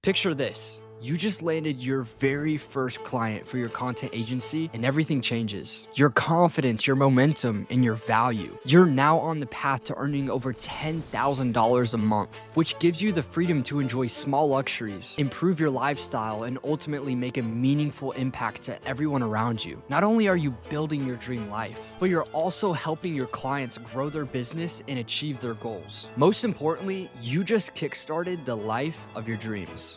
Picture this. You just landed your very first client for your content agency and everything changes. Your confidence, your momentum, and your value. You're now on the path to earning over $10,000 a month, which gives you the freedom to enjoy small luxuries, improve your lifestyle, and ultimately make a meaningful impact to everyone around you. Not only are you building your dream life, but you're also helping your clients grow their business and achieve their goals. Most importantly, you just kickstarted the life of your dreams.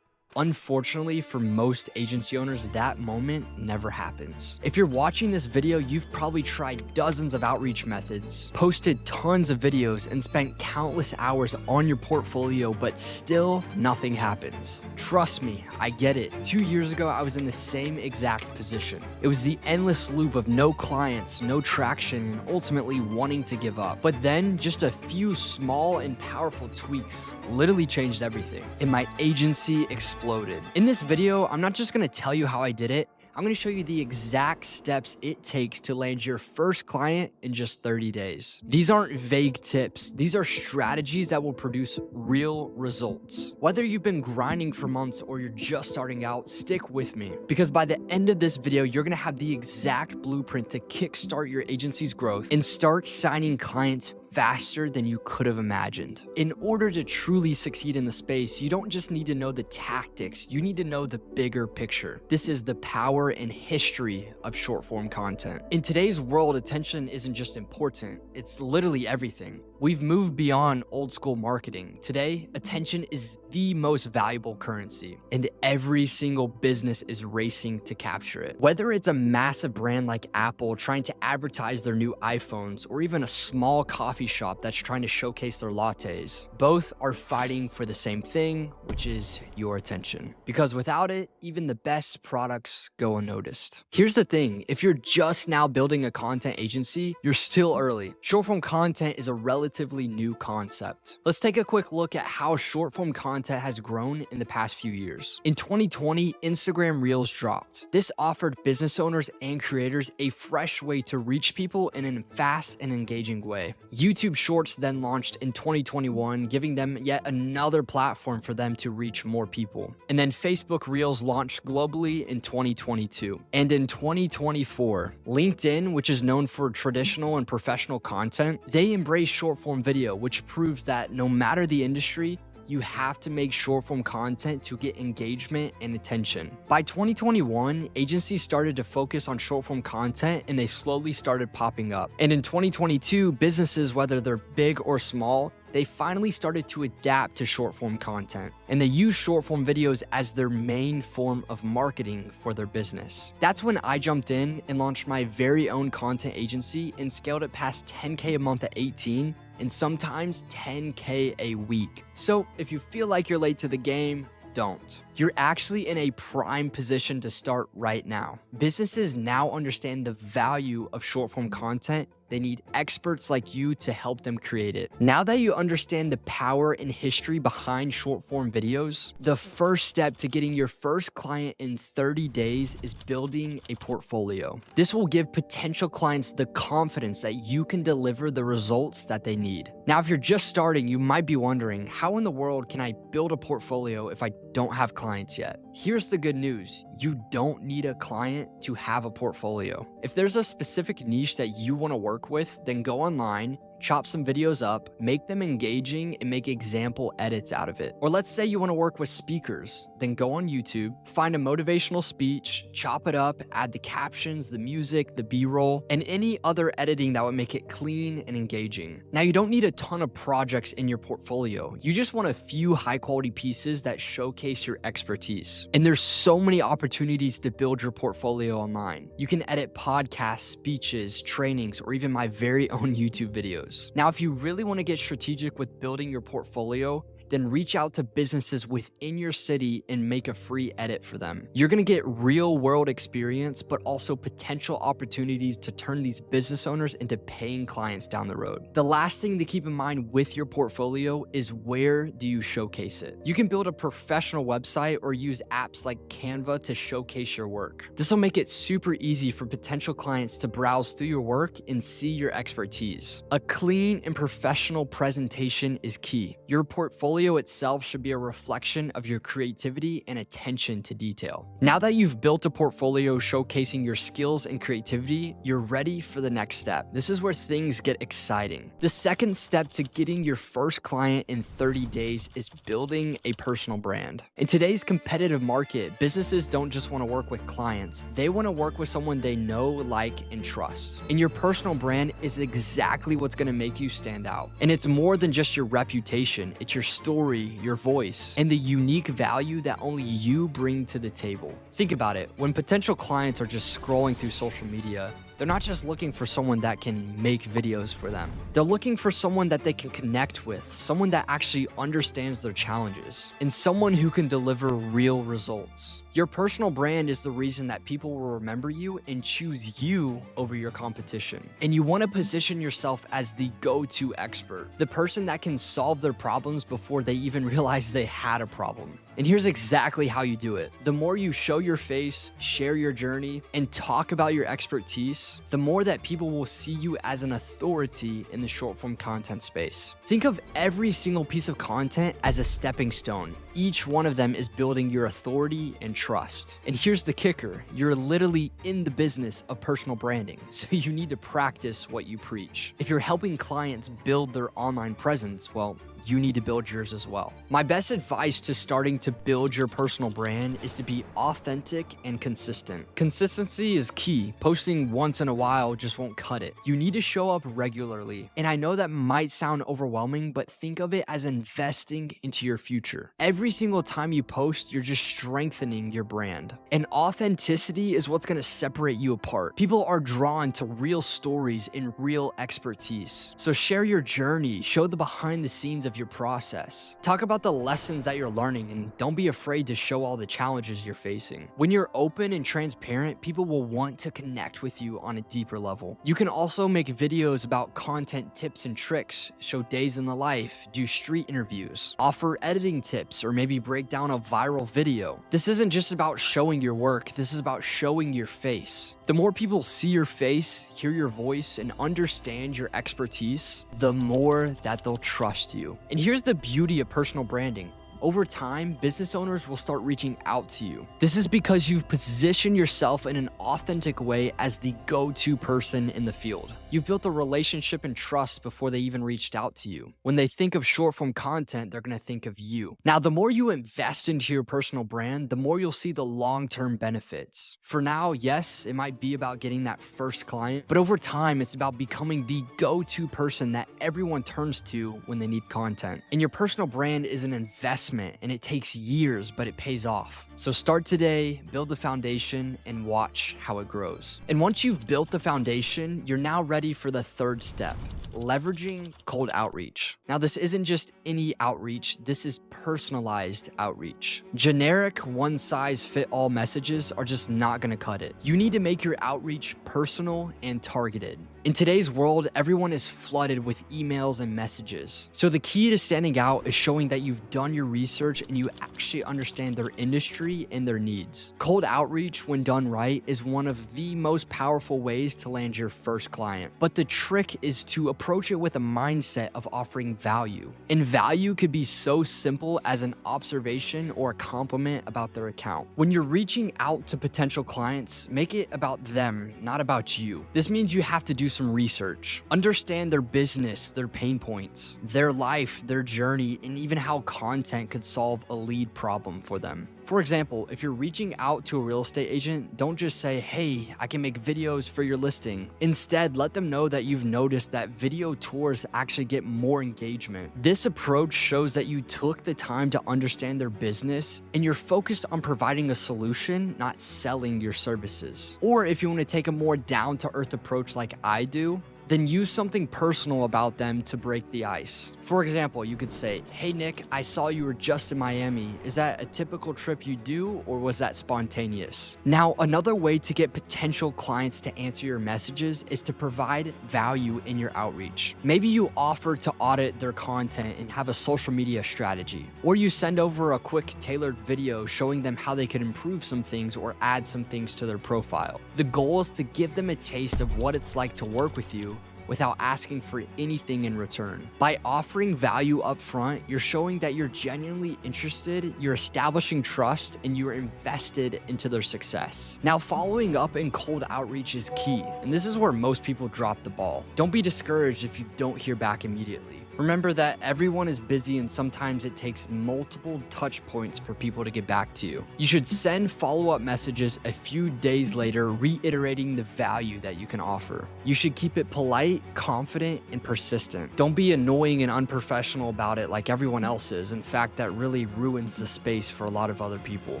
Unfortunately, for most agency owners, that moment never happens. If you're watching this video, you've probably tried dozens of outreach methods, posted tons of videos, and spent countless hours on your portfolio, but still nothing happens. Trust me, I get it. 2 years ago, I was in the same exact position. It was the endless loop of no clients, no traction, and ultimately wanting to give up. But then, just a few small and powerful tweaks literally changed everything, and my agency exploded. In this video, I'm not just gonna tell you how I did it, I'm gonna show you the exact steps it takes to land your first client in just 30 days. These aren't vague tips. These are strategies that will produce real results. Whether you've been grinding for months or you're just starting out, stick with me, because by the end of this video, you're gonna have the exact blueprint to kickstart your agency's growth and start signing clients faster than you could have imagined. In order to truly succeed in the space, you don't just need to know the tactics, you need to know the bigger picture. This is the power and history of short form content. In today's world, attention isn't just important, it's literally everything. We've moved beyond old school marketing. Today, attention is the most valuable currency, and every single business is racing to capture it. Whether it's a massive brand like Apple trying to advertise their new iPhones, or even a small coffee shop that's trying to showcase their lattes, both are fighting for the same thing, which is your attention. Because without it, even the best products go unnoticed. Here's the thing, if you're just now building a content agency, you're still early. Short form content is a relatively new concept. Let's take a quick look at how short form content has grown in the past few years. In 2020, Instagram Reels dropped. This offered business owners and creators a fresh way to reach people in a fast and engaging way. YouTube Shorts then launched in 2021, giving them yet another platform for them to reach more people. And then Facebook Reels launched globally in 2022. And in 2024, LinkedIn, which is known for traditional and professional content, they embrace short form video, which proves that no matter the industry, you have to make short form content to get engagement and attention. By 2021, agencies started to focus on short form content and they slowly started popping up. And in 2022, businesses, whether they're big or small, they finally started to adapt to short form content, and they use short form videos as their main form of marketing for their business. That's when I jumped in and launched my very own content agency and scaled it past 10K a month at 18 and sometimes 10K a week. So if you feel like you're late to the game, don't. You're actually in a prime position to start right now. Businesses now understand the value of short form content. They need experts like you to help them create it. Now that you understand the power and history behind short form videos, the first step to getting your first client in 30 days is building a portfolio. This will give potential clients the confidence that you can deliver the results that they need. Now, if you're just starting, you might be wondering, how in the world can I build a portfolio if I don't have clients yet? Here's the good news. You don't need a client to have a portfolio. If there's a specific niche that you want to work with, then go online, chop some videos up, make them engaging, and make example edits out of it. Or let's say you want to work with speakers, then go on YouTube, find a motivational speech, chop it up, add the captions, the music, the B-roll, and any other editing that would make it clean and engaging. Now, you don't need a ton of projects in your portfolio. You just want a few high-quality pieces that showcase your expertise. And there's so many opportunities to build your portfolio online. You can edit podcasts, speeches, trainings, or even my very own YouTube videos. Now, if you really want to get strategic with building your portfolio, then reach out to businesses within your city and make a free edit for them. You're gonna get real world experience, but also potential opportunities to turn these business owners into paying clients down the road. The last thing to keep in mind with your portfolio is, where do you showcase it? You can build a professional website or use apps like Canva to showcase your work. This will make it super easy for potential clients to browse through your work and see your expertise. A clean and professional presentation is key. Your portfolio portfolio itself should be a reflection of your creativity and attention to detail. Now that you've built a portfolio showcasing your skills and creativity, you're ready for the next step. This is where things get exciting. The second step to getting your first client in 30 days is building a personal brand. In today's competitive market, businesses don't just want to work with clients. They want to work with someone they know, like, and trust. And your personal brand is exactly what's going to make you stand out. And it's more than just your reputation. It's your story, your voice, and the unique value that only you bring to the table. Think about it. When potential clients are just scrolling through social media, they're not just looking for someone that can make videos for them. They're looking for someone that they can connect with, someone that actually understands their challenges, and someone who can deliver real results. Your personal brand is the reason that people will remember you and choose you over your competition. And you want to position yourself as the go-to expert, the person that can solve their problems before they even realize they had a problem. And here's exactly how you do it. The more you show your face, share your journey, and talk about your expertise, the more that people will see you as an authority in the short form content space. Think of every single piece of content as a stepping stone. Each one of them is building your authority and trust. And here's the kicker. You're literally in the business of personal branding, so you need to practice what you preach. If you're helping clients build their online presence, well, you need to build yours as well. My best advice to starting to build your personal brand is to be authentic and consistent. Consistency is key. Posting once in a while just won't cut it. You need to show up regularly. And I know that might sound overwhelming, but think of it as investing into your future. Every single time you post, you're just strengthening your brand. And authenticity is what's going to separate you apart. People are drawn to real stories and real expertise. So share your journey, show the behind the scenes of your process. Talk about the lessons that you're learning, and don't be afraid to show all the challenges you're facing. When you're open and transparent, people will want to connect with you on a deeper level. You can also make videos about content tips and tricks, show days in the life, do street interviews, offer editing tips, or maybe break down a viral video. This isn't just about showing your work, this is about showing your face. The more people see your face, hear your voice, and understand your expertise, the more that they'll trust you. And here's the beauty of personal branding. Over time, business owners will start reaching out to you. This is because you've positioned yourself in an authentic way as the go-to person in the field. You've built a relationship and trust before they even reached out to you. When they think of short-form content, they're going to think of you. Now, the more you invest into your personal brand, the more you'll see the long-term benefits. For now, yes, it might be about getting that first client, but over time, it's about becoming the go-to person that everyone turns to when they need content. And your personal brand is an investment, and it takes years, but it pays off. So start today, build the foundation, and watch how it grows. And once you've built the foundation, you're now ready for the third step, leveraging cold outreach. Now, this isn't just any outreach, this is personalized outreach. Generic one-size-fit-all messages are just not gonna cut it. You need to make your outreach personal and targeted. In today's world, everyone is flooded with emails and messages. So the key to standing out is showing that you've done your research and you actually understand their industry and their needs. Cold outreach, when done right, is one of the most powerful ways to land your first client. But the trick is to approach it with a mindset of offering value. And value could be so simple as an observation or a compliment about their account. When you're reaching out to potential clients, make it about them, not about you. This means you have to do some research. Understand their business, their pain points, their life, their journey, and even how content could solve a lead problem for them. For example, if you're reaching out to a real estate agent, don't just say, "Hey, I can make videos for your listing." Instead, let them know that you've noticed that video tours actually get more engagement. This approach shows that you took the time to understand their business and you're focused on providing a solution, not selling your services. Or if you want to take a more down-to-earth approach like I do, then use something personal about them to break the ice. For example, you could say, "Hey Nick, I saw you were just in Miami. Is that a typical trip you do, or was that spontaneous?" Now, another way to get potential clients to answer your messages is to provide value in your outreach. Maybe you offer to audit their content and have a social media strategy, or you send over a quick tailored video showing them how they could improve some things or add some things to their profile. The goal is to give them a taste of what it's like to work with you without asking for anything in return. By offering value up front, you're showing that you're genuinely interested, you're establishing trust, and you're invested into their success. Now, following up in cold outreach is key, and this is where most people drop the ball. Don't be discouraged if you don't hear back immediately. Remember that everyone is busy and sometimes it takes multiple touch points for people to get back to you. You should send follow-up messages a few days later, reiterating the value that you can offer. You should keep it polite, confident, and persistent. Don't be annoying and unprofessional about it like everyone else is. In fact, that really ruins the space for a lot of other people.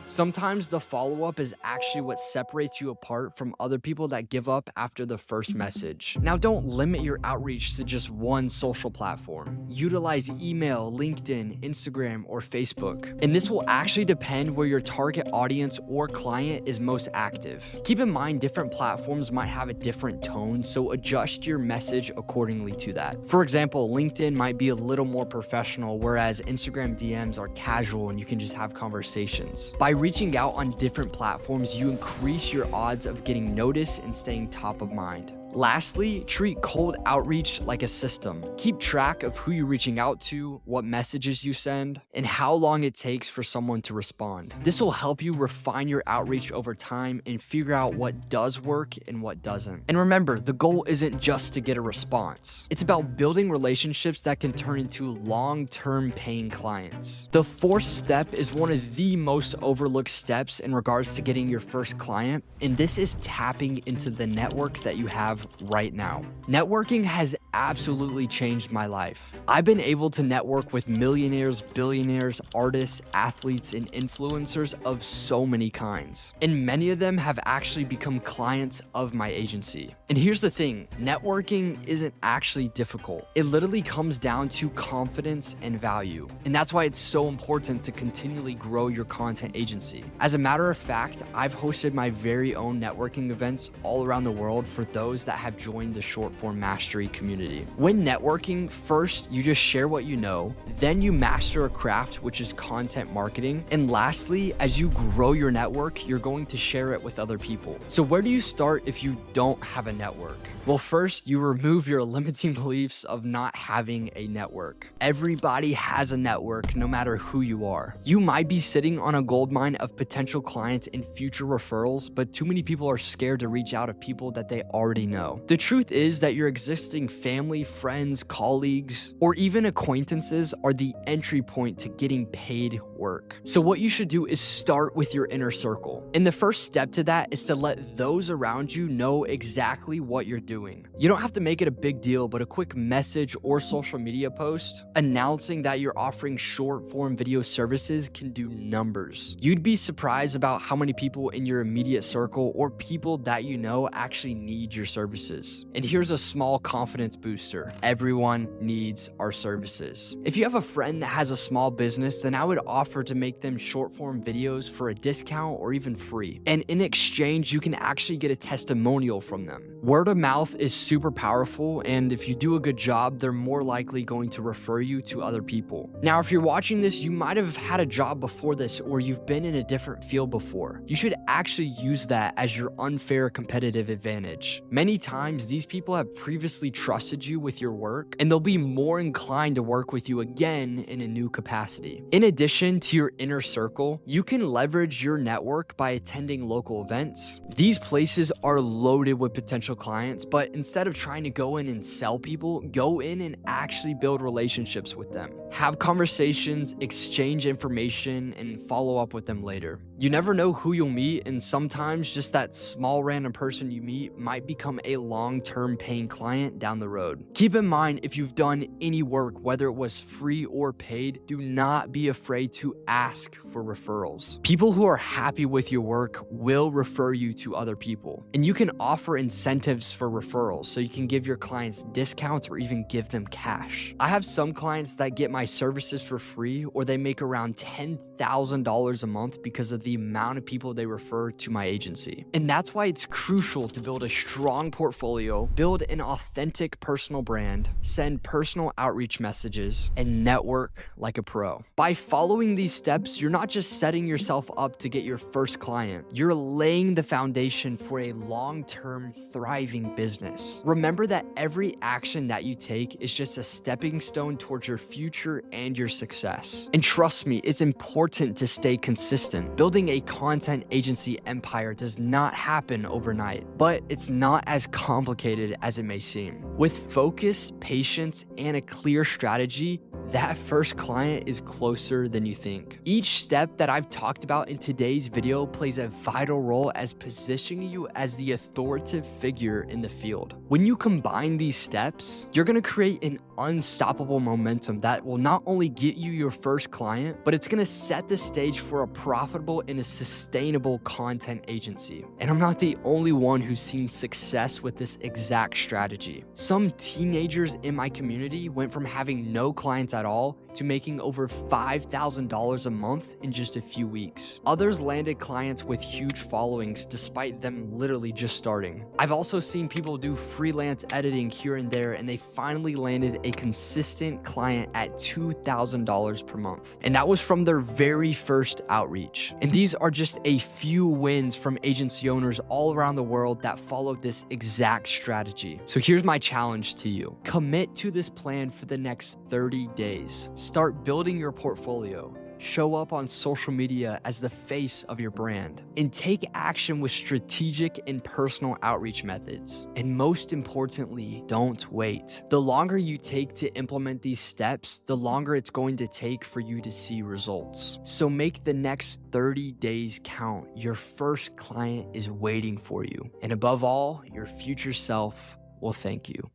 Sometimes the follow-up is actually what separates you apart from other people that give up after the first message. Now, don't limit your outreach to just one social platform. Utilize email, LinkedIn, Instagram, or Facebook. And this will actually depend where your target audience or client is most active. Keep in mind, different platforms might have a different tone, so adjust your message accordingly to that. For example, LinkedIn might be a little more professional, whereas Instagram DMs are casual and you can just have conversations. By reaching out on different platforms, you increase your odds of getting noticed and staying top of mind. Lastly, treat cold outreach like a system. Keep track of who you're reaching out to, what messages you send, and how long it takes for someone to respond. This will help you refine your outreach over time and figure out what does work and what doesn't. And remember, the goal isn't just to get a response. It's about building relationships that can turn into long-term paying clients. The fourth step is one of the most overlooked steps in regards to getting your first client, and this is tapping into the network that you have right now. Networking has absolutely changed my life. I've been able to network with millionaires, billionaires, artists, athletes, and influencers of so many kinds. And many of them have actually become clients of my agency. And here's the thing, networking isn't actually difficult. It literally comes down to confidence and value. And that's why it's so important to continually grow your content agency. As a matter of fact, I've hosted my very own networking events all around the world for those that have joined the short form mastery community. When networking, first you just share what you know, then you master a craft, which is content marketing, and lastly, as you grow your network, you're going to share it with other people. So where do you start if you don't have a network? Well, first, you remove your limiting beliefs of not having a network. Everybody has a network, no matter who you are. You might be sitting on a goldmine of potential clients and future referrals, but too many people are scared to reach out to people that they already know. The truth is that your existing family, friends, colleagues, or even acquaintances are the entry point to getting paid work. So what you should do is start with your inner circle. And the first step to that is to let those around you know exactly what you're doing. You don't have to make it a big deal, but a quick message or social media post announcing that you're offering short form video services can do numbers. You'd be surprised about how many people in your immediate circle or people that you know actually need your services. And here's a small confidence booster. Everyone needs our services. If you have a friend that has a small business, then I would offer to make them short form videos for a discount or even free. And in exchange, you can actually get a testimonial from them. Word of mouth is super powerful, and if you do a good job, they're more likely going to refer you to other people. Now, if you're watching this, you might have had a job before this, or you've been in a different field before. You should actually use that as your unfair competitive advantage. Many times, these people have previously trusted you with your work, and they'll be more inclined to work with you again in a new capacity. In addition to your inner circle, you can leverage your network by attending local events. These places are loaded with potential clients, but instead of trying to go in and sell people, go in and actually build relationships with them. Have conversations, exchange information, and follow up with them later. You never know who you'll meet, and sometimes just that small random person you meet might become a long-term paying client down the road. Keep in mind, if you've done any work, whether it was free or paid, do not be afraid to ask for referrals. People who are happy with your work will refer you to other people, and you can offer incentives for referrals, so you can give your clients discounts or even give them cash. I have some clients that get my services for free, or they make around $10,000 a month because of the amount of people they refer to my agency. And that's why it's crucial to build a strong portfolio, build an authentic personal brand, send personal outreach messages, and network like a pro. By following these steps, you're not just setting yourself up to get your first client, you're laying the foundation for a long-term, thriving business. Remember that every action that you take is just a stepping stone towards your future and your success. And trust me, it's important to stay consistent. Building a content agency empire does not happen overnight, but it's not as complicated as it may seem. With focus, patience, and a clear strategy, that first client is closer than you think. Each step that I've talked about in today's video plays a vital role as positioning you as the authoritative figure in the field. When you combine these steps, you're gonna create an unstoppable momentum that will not only get you your first client, but it's gonna set the stage for a profitable and a sustainable content agency. And I'm not the only one who's seen success with this exact strategy. Some teenagers in my community went from having no clients at all to making over $5,000 a month in just a few weeks. Others landed clients with huge followings despite them literally just starting. I've also seen people do freelance editing here and there, and they finally landed a consistent client at $2,000 per month. And that was from their very first outreach. And these are just a few wins from agency owners all around the world that followed this exact strategy. So here's my challenge to you. Commit to this plan for the next 30 days. Start building your portfolio. Show up on social media as the face of your brand, and take action with strategic and personal outreach methods. And most importantly, don't wait. The longer you take to implement these steps, the longer it's going to take for you to see results. So make the next 30 days count. Your first client is waiting for you. And above all, your future self will thank you.